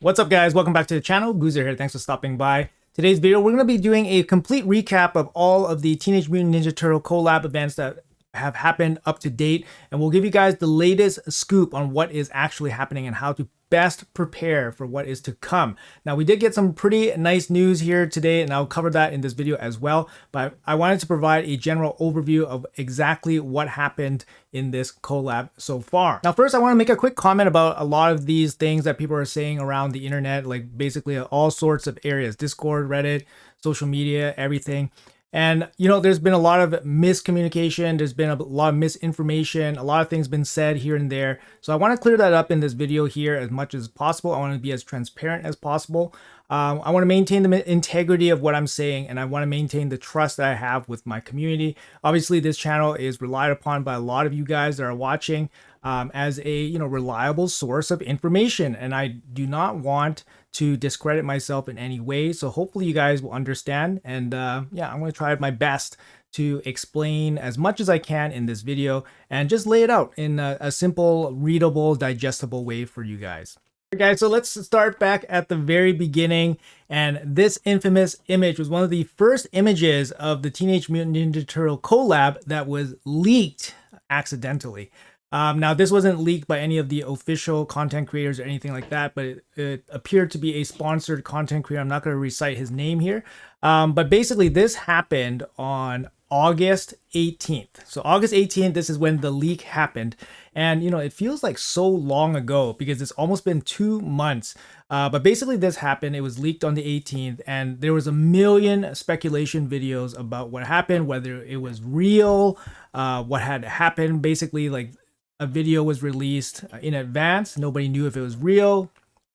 What's up, guys? Welcome back to the channel. Guzer here. Thanks for stopping by. Today's video, we're going to be doing a complete recap of all of the Teenage Mutant Ninja Turtle collab events that have happened up to date, and we'll give you guys the latest scoop on what is actually happening and how to best prepare for what is to come. Now, we did get some pretty nice news here today, and I'll cover that in this video as well, but I wanted to provide a general overview of exactly what happened in this collab so far. Now, first, I want to make a quick comment about a lot of these things that people are saying around the internet, like basically all sorts of areas, Discord, Reddit, social media, everything. And, you know, there's been a lot of miscommunication. There's been a lot of misinformation. A lot of things been said here and there. So I want to clear that up in this video here as much as possible. I want to be as transparent as possible. I want to maintain the integrity of what I'm saying, and I want to maintain the trust that I have with my community. Obviously, this channel is relied upon by a lot of you guys that are watching as a reliable source of information, and I do not want to discredit myself in any way. So hopefully you guys will understand, and yeah, I'm going to try my best to explain as much as I can in this video and just lay it out in a simple, readable, digestible way for you guys. Okay, guys, so let's start back at the very beginning, and this infamous image was one of the first images of the Teenage Mutant Ninja Turtle collab that was leaked accidentally. Now, this wasn't leaked by any of the official content creators or anything like that, but it appeared to be a sponsored content creator. I'm not going to recite his name here, but basically this happened on August 18th. So August 18th, this is when the leak happened. And, it feels like so long ago because it's almost been 2 months. But basically this happened. It was leaked on the 18th, and there was a million speculation videos about what happened, whether it was real, what had happened. Basically, like, a video was released in advance. Nobody knew if it was real.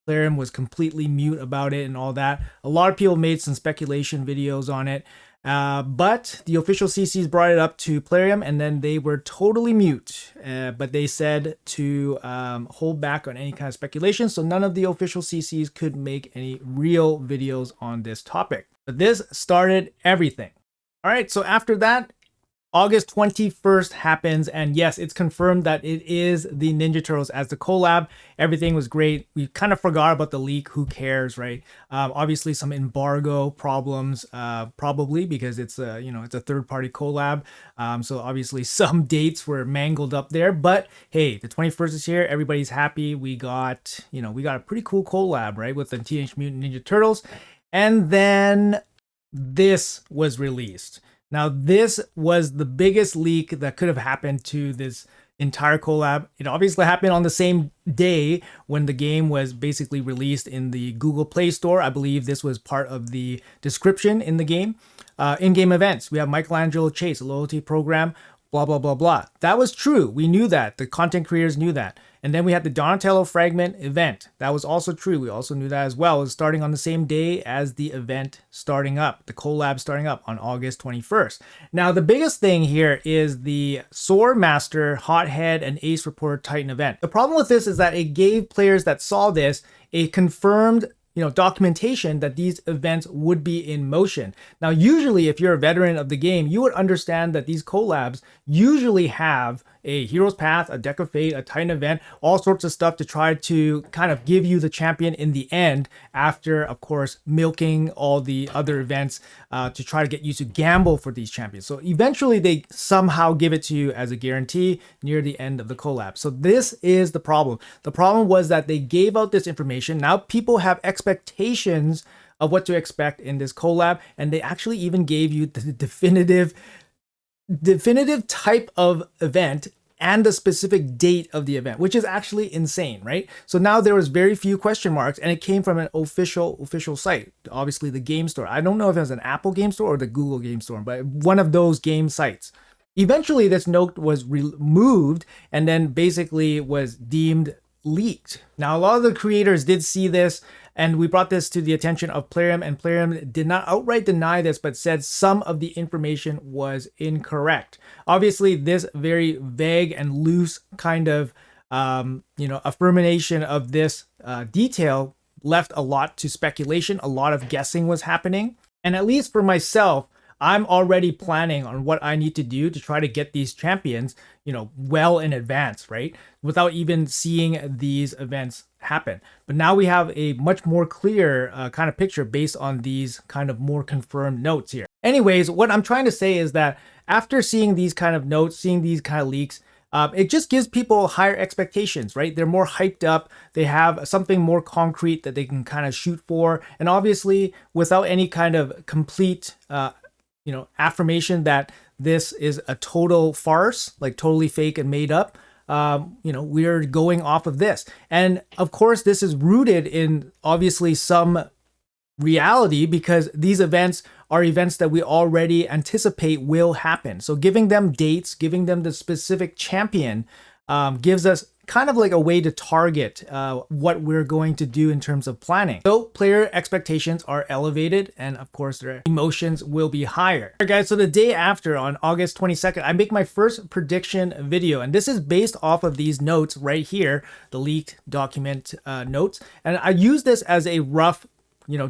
Plarium was completely mute about it and all that. A lot of people made some speculation videos on it. But the official CCs brought it up to Plarium, and then they were totally mute. But they said to hold back on any kind of speculation, so none of the official CCs could make any real videos on this topic. But this started everything. All right, so after that, August 21st happens, and yes, it's confirmed that it is the Ninja Turtles as the collab. Everything was great. We kind of forgot about the leak. Who cares, right? Obviously, some embargo problems, probably because it's a it's a third-party collab. So obviously, some dates were mangled up there. But hey, the 21st is here. Everybody's happy. We got we got a pretty cool collab, right, with the Teenage Mutant Ninja Turtles, and then this was released. Now, this was the biggest leak that could have happened to this entire collab. It obviously happened on the same day when the game was basically released in the Google Play Store. I believe this was part of the description in the game. In-game events, we have Michelangelo Chase, a loyalty program, blah, blah, blah, blah. That was true. We knew that. The content creators knew that. And then we had the Donatello Fragment event. That was also true. We also knew that as well. It was starting on the same day as the event starting up, the collab starting up on August 21st. Now, the biggest thing here is the Sword Master, Hothead, and Ace Reporter Titan event. The problem with this is that it gave players that saw this a confirmed documentation that these events would be in motion. Now, usually if you're a veteran of the game, you would understand that these collabs usually have a Hero's Path, a Deck of Fate, a Titan event, all sorts of stuff to try to kind of give you the champion in the end after, of course, milking all the other events to try to get you to gamble for these champions. So eventually they somehow give it to you as a guarantee near the end of the collab. So this is the problem. The problem was that they gave out this information. Now people have expectations of what to expect in this collab, and they actually even gave you the definitive type of event and the specific date of the event, which is actually insane, right? So now there was very few question marks, and it came from an official site, obviously the game store. I don't know if it was an Apple game store or the Google game store, but one of those game sites. Eventually this note was removed and then basically was deemed leaked. Now, a lot of the creators did see this, and we brought this to the attention of Plarium, and Plarium did not outright deny this, but said some of the information was incorrect. Obviously, this very vague and loose kind of, affirmation of this detail left a lot to speculation. A lot of guessing was happening. And at least for myself, I'm already planning on what I need to do to try to get these champions, well in advance, right? Without even seeing these events happen. But now we have a much more clear kind of picture based on these kind of more confirmed notes here. Anyways, what I'm trying to say is that after seeing these kind of notes, seeing these kind of leaks, it just gives people higher expectations, right? They're more hyped up. They have something more concrete that they can kind of shoot for. And obviously, without any kind of complete, affirmation that this is a total farce, like totally fake and made up, we're going off of this. And of course, this is rooted in obviously some reality because these events are events that we already anticipate will happen. So giving them dates, giving them the specific champion gives us kind of like a way to target what we're going to do in terms of planning. So player expectations are elevated and of course their emotions will be higher. All right, guys, so the day after on August 22nd, I make my first prediction video, and this is based off of these notes right here, the leaked document notes. And I use this as a rough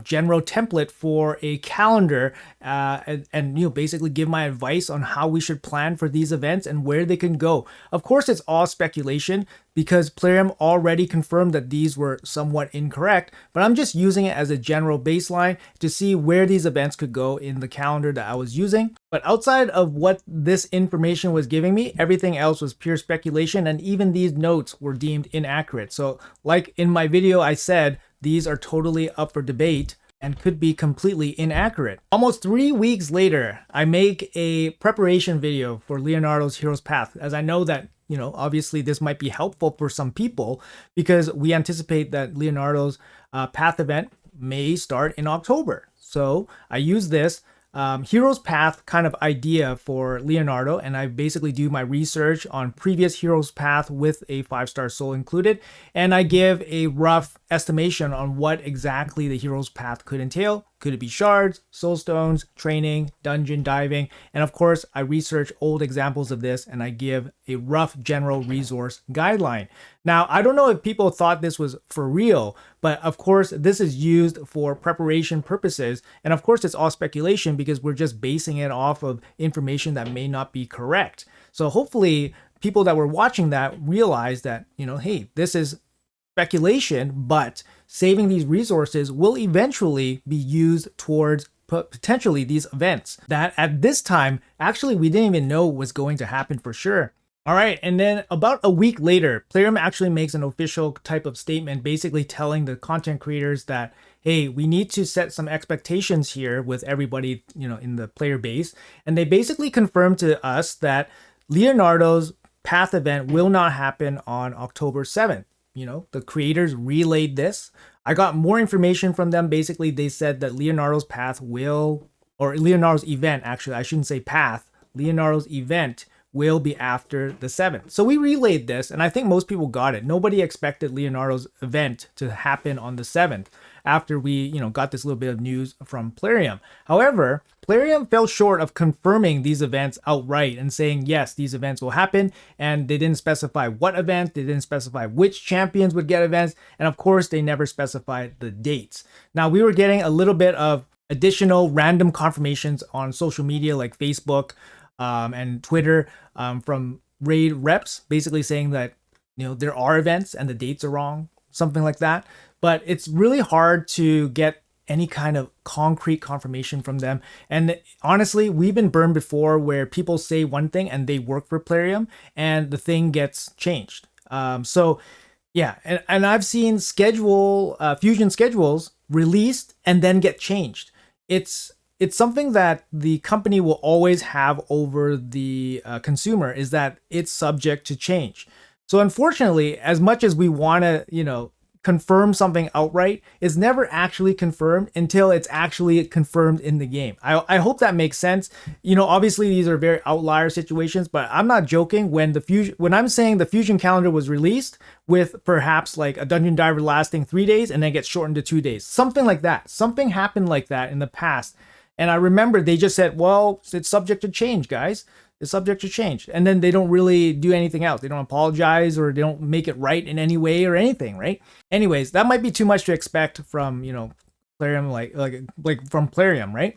general template for a calendar and basically give my advice on how we should plan for these events and where they can go. Of course, it's all speculation because Plarium already confirmed that these were somewhat incorrect, but I'm just using it as a general baseline to see where these events could go in the calendar that I was using. But outside of what this information was giving me, everything else was pure speculation, and even these notes were deemed inaccurate. So like in my video, I said, these are totally up for debate and could be completely inaccurate. Almost 3 weeks later, I make a preparation video for Leonardo's Hero's Path, as I know that, obviously this might be helpful for some people because we anticipate that Leonardo's Path event may start in October. So I use this Hero's Path kind of idea for Leonardo, and I basically do my research on previous Hero's Path with a 5-star soul included, and I give a rough estimation on what exactly the Hero's Path could entail. Could it be shards, soul stones, training, dungeon diving? And of course, I research old examples of this and I give a rough general resource guideline. Now, I don't know if people thought this was for real, but of course, this is used for preparation purposes. And of course, it's all speculation because we're just basing it off of information that may not be correct. So hopefully, people that were watching that realize that, hey, this is speculation, but saving these resources will eventually be used towards potentially these events that at this time, actually, we didn't even know was going to happen for sure. All right, and then about a week later, Plarium actually makes an official type of statement basically telling the content creators that, hey, we need to set some expectations here with everybody, in the player base. And they basically confirmed to us that Leonardo's Path event will not happen on October 7th. The creators relayed this. I got more information from them. Basically, they said that Leonardo's Path Leonardo's event, actually, I shouldn't say path, Leonardo's event will be after the 7th. So we relayed this, and I think most people got it. Nobody expected Leonardo's event to happen on the 7th after we, got this little bit of news from Plarium. However, Plarium fell short of confirming these events outright and saying, yes, these events will happen. And they didn't specify what event, they didn't specify which champions would get events. And of course, they never specified the dates. Now, we were getting a little bit of additional random confirmations on social media like Facebook and Twitter from raid reps, basically saying that, there are events and the dates are wrong, something like that. But it's really hard to get any kind of concrete confirmation from them. And honestly, we've been burned before where people say one thing and they work for Plarium and the thing gets changed. So yeah, and I've seen fusion schedules released and then get changed. It's something that the company will always have over the consumer, is that it's subject to change. So unfortunately, as much as we want to, confirm something outright, is never actually confirmed until it's actually confirmed in the game. I hope that makes sense. Obviously these are very outlier situations, but I'm not joking when I'm saying the fusion calendar was released with perhaps like a dungeon diver lasting 3 days and then gets shortened to 2 days. Something like that. Something happened like that in the past. And I remember they just said, well, it's subject to change, guys. It's subject to change. And then they don't really do anything else. They don't apologize or they don't make it right in any way or anything, right? Anyways, that might be too much to expect from, Plarium, like from Plarium, right?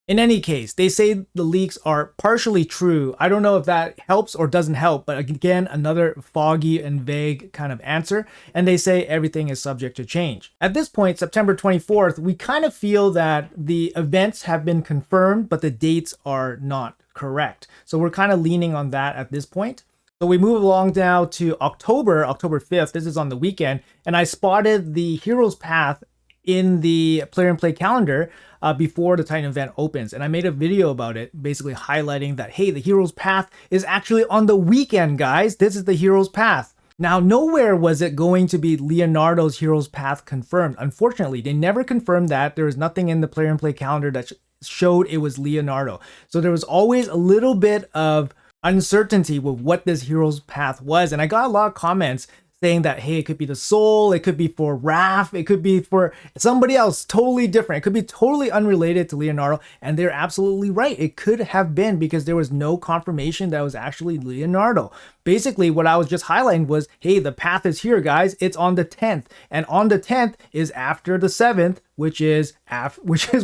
In any case, they say the leaks are partially true. I don't know if that helps or doesn't help, but again, another foggy and vague kind of answer. And they say everything is subject to change. At this point, September 24th, we kind of feel that the events have been confirmed, but the dates are not correct. So we're kind of leaning on that at this point. So we move along now to October 5th. This is on the weekend. And I spotted the Heroes Path in the player and play calendar before the Titan event opens. And I made a video about it, basically highlighting that, hey, the Heroes Path is actually on the weekend, guys. This is the Heroes Path. Now, nowhere was it going to be Leonardo's Heroes Path confirmed. Unfortunately, they never confirmed that. There was nothing in the player and play calendar that showed it was Leonardo. So there was always a little bit of uncertainty with what this Heroes Path was. And I got a lot of comments saying that, hey, it could be the Soul, it could be for Raph, it could be for somebody else totally different. It could be totally unrelated to Leonardo. And they're absolutely right. It could have been because there was no confirmation that it was actually Leonardo. Basically, what I was just highlighting was, hey, the path is here, guys. It's on the 10th. And on the 10th is after the 7th, which is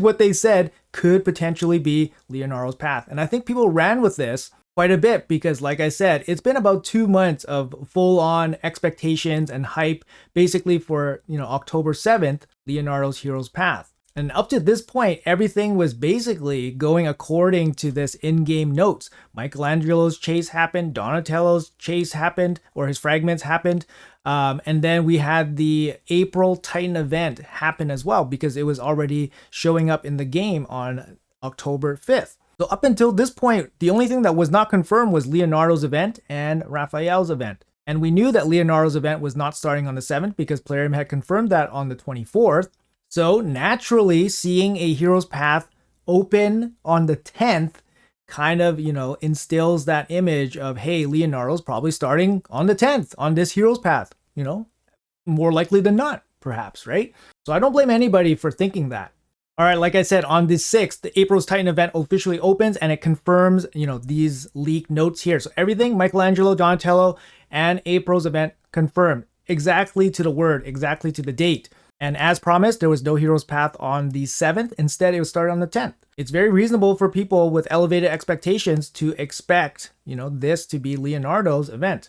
what they said could potentially be Leonardo's path. And I think people ran with this quite a bit because, like I said, it's been about 2 months of full-on expectations and hype basically for, October 7th, Leonardo's Heroes Path. And up to this point, everything was basically going according to this in-game notes. Michelangelo's chase happened, Donatello's chase happened, or his fragments happened. And then we had the April Titan event happen as well because it was already showing up in the game on October 5th. So up until this point, the only thing that was not confirmed was Leonardo's event and Raphael's event. And we knew that Leonardo's event was not starting on the 7th because Plarium had confirmed that on the 24th. So naturally, seeing a Heroes Path open on the 10th kind of, instills that image of, hey, Leonardo's probably starting on the 10th on this Heroes Path, more likely than not, perhaps, right? So I don't blame anybody for thinking that. All right, like I said, on the 6th, the April's Titan event officially opens and it confirms, these leaked notes here. So everything, Michelangelo, Donatello, and April's event confirmed exactly to the word, exactly to the date. And as promised, there was no Heroes Path on the 7th. Instead, it was started on the 10th. It's very reasonable for people with elevated expectations to expect, this to be Leonardo's event.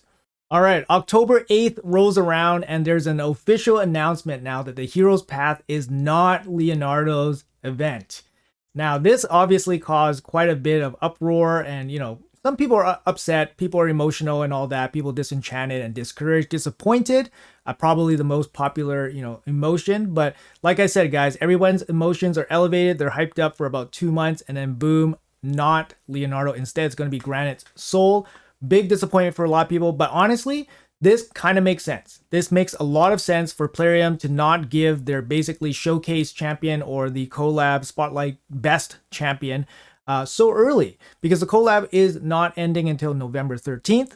All right, October 8th rolls around and there's an official announcement now that the Heroes Path is not Leonardo's event. Now, this obviously caused quite a bit of uproar and, some people are upset, people are emotional and all that, people disenchanted and discouraged, disappointed, probably the most popular, emotion. But like I said, guys, everyone's emotions are elevated. They're hyped up for about 2 months and then boom, not Leonardo. Instead, it's going to be Granite's Soul. Big disappointment for a lot of people, but honestly, this kind of makes sense. This makes a lot of sense for Plarium to not give their basically showcase champion or the collab spotlight best champion so early because the collab is not ending until November 13th.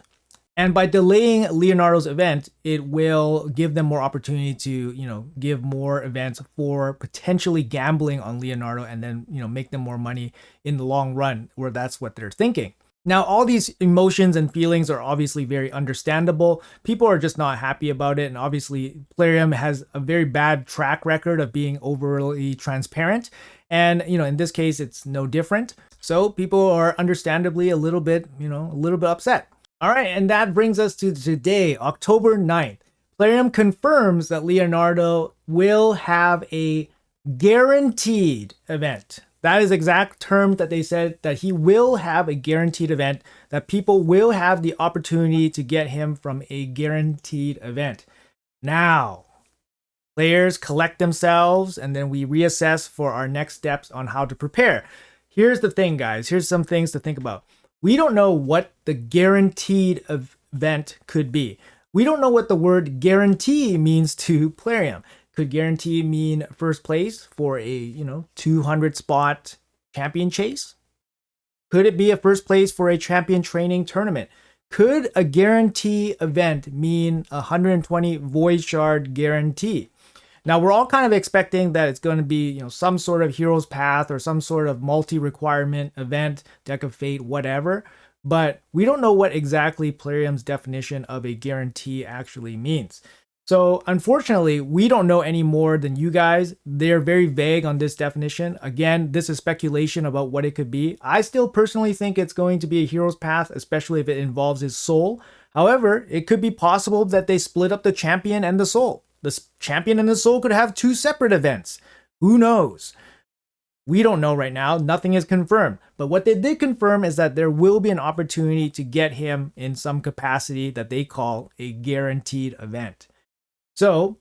And by delaying Leonardo's event, it will give them more opportunity to, give more events for potentially gambling on Leonardo and then, make them more money in the long run, where that's what they're thinking. Now, all these emotions and feelings are obviously very understandable. People are just not happy about it. And obviously, Plarium has a very bad track record of being overly transparent. And, in this case, it's no different. So people are understandably a little bit upset. All right. And that brings us to today, October 9th. Plarium confirms that Leonardo will have a guaranteed event. That is the exact term that they said, that he will have a guaranteed event, that people will have the opportunity to get him from a guaranteed event. Now, players collect themselves and then we reassess for our next steps on how to prepare. Here's the thing, guys. Here's some things to think about. We don't know what the guaranteed event could be. We don't know what the word guarantee means to Plarium. Could guarantee mean first place for a, 200 spot champion chase? Could it be a first place for a champion training tournament? Could a guarantee event mean 120 void shard guarantee? Now, we're all kind of expecting that it's going to be, some sort of Heroes Path or some sort of multi-requirement event, Deck of Fate, whatever. But we don't know what exactly Plarium's definition of a guarantee actually means. So unfortunately, we don't know any more than you guys. They're very vague on this definition. Again, this is speculation about what it could be. I still personally think it's going to be a hero's path, especially if it involves his soul. However, it could be possible that they split up the champion and the soul. The champion and the soul could have two separate events. Who knows? We don't know right now. Nothing is confirmed. But what they did confirm is that there will be an opportunity to get him in some capacity that they call a guaranteed event. So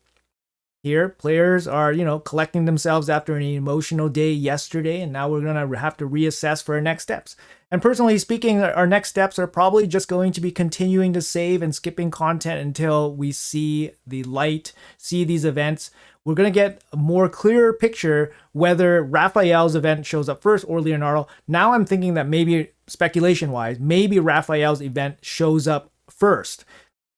here, players are, collecting themselves after an emotional day yesterday, and now we're going to have to reassess for our next steps. And personally speaking, our next steps are probably just going to be continuing to save and skipping content until we see the light, see these events. We're going to get a more clearer picture whether Raphael's event shows up first or Leonardo. Now I'm thinking that maybe, speculation-wise, maybe Raphael's event shows up first.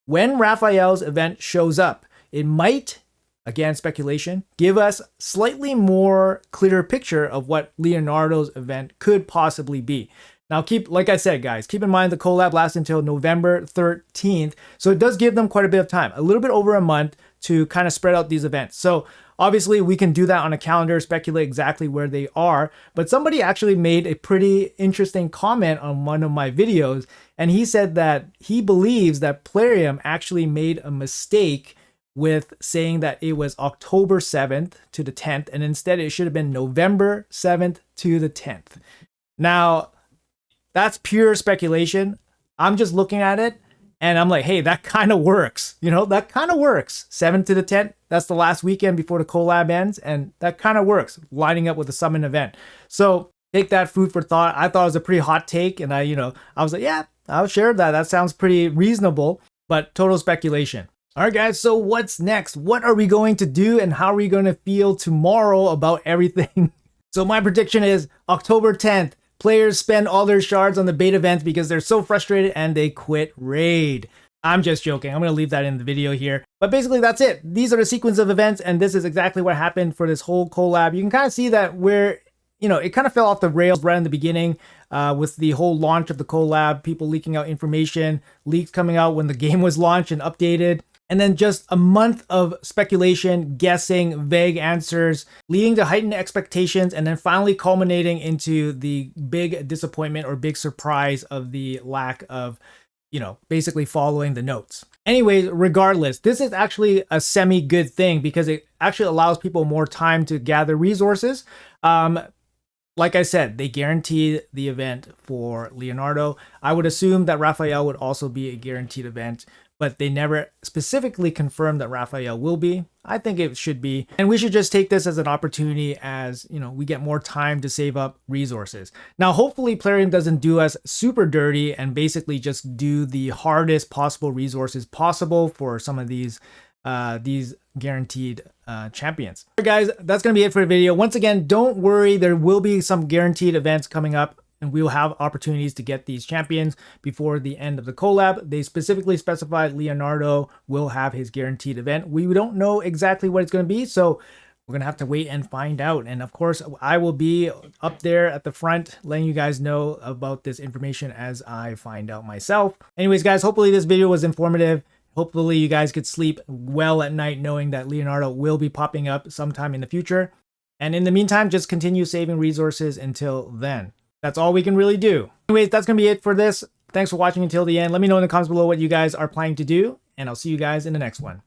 When Raphael's event shows up, it might, again, speculation, give us slightly more clear picture of what Leonardo's event could possibly be. Now, like I said, guys, keep in mind the collab lasts until November 13th. So it does give them quite a bit of time, a little bit over a month to kind of spread out these events. So obviously we can do that on a calendar, speculate exactly where they are. But somebody actually made a pretty interesting comment on one of my videos. And he said that he believes that Plarium actually made a mistake with saying that it was October 7th to the 10th, and instead it should have been November 7th to the 10th. Now, that's pure speculation. I'm just looking at it, and I'm like, hey, that kind of works. That kind of works. 7th to the 10th, that's the last weekend before the collab ends, and that kind of works, lining up with the summon event. So take that food for thought. I thought it was a pretty hot take, and I was like, yeah, I'll share that. That sounds pretty reasonable, but total speculation. All right, guys, so what's next? What are we going to do and how are we going to feel tomorrow about everything? So my prediction is October 10th, players spend all their shards on the bait event because they're so frustrated and they quit Raid. I'm just joking. I'm going to leave that in the video here. But basically, that's it. These are the sequence of events, and this is exactly what happened for this whole collab. You can kind of see that it kind of fell off the rails right in the beginning with the whole launch of the collab, people leaking out information, leaks coming out when the game was launched and updated. And then just a month of speculation, guessing, vague answers, leading to heightened expectations, and then finally culminating into the big disappointment or big surprise of the lack of, basically following the notes. Anyways, regardless, this is actually a semi-good thing because it actually allows people more time to gather resources. Like I said, they guaranteed the event for Leonardo. I would assume that Raphael would also be a guaranteed event, but they never specifically confirmed that Raphael will be. I think it should be. And we should just take this as an opportunity as, we get more time to save up resources. Now, hopefully Plarium doesn't do us super dirty and basically just do the hardest possible resources possible for some of these guaranteed champions. All right, guys, that's going to be it for the video. Once again, don't worry. There will be some guaranteed events coming up, and we will have opportunities to get these champions before the end of the collab. They specifically specified Leonardo will have his guaranteed event. We don't know exactly what it's going to be, so we're going to have to wait and find out. And of course, I will be up there at the front letting you guys know about this information as I find out myself. Anyways, guys, hopefully this video was informative. Hopefully you guys could sleep well at night knowing that Leonardo will be popping up sometime in the future. And in the meantime, just continue saving resources until then. That's all we can really do. Anyways, that's going to be it for this. Thanks for watching until the end. Let me know in the comments below what you guys are planning to do, and I'll see you guys in the next one.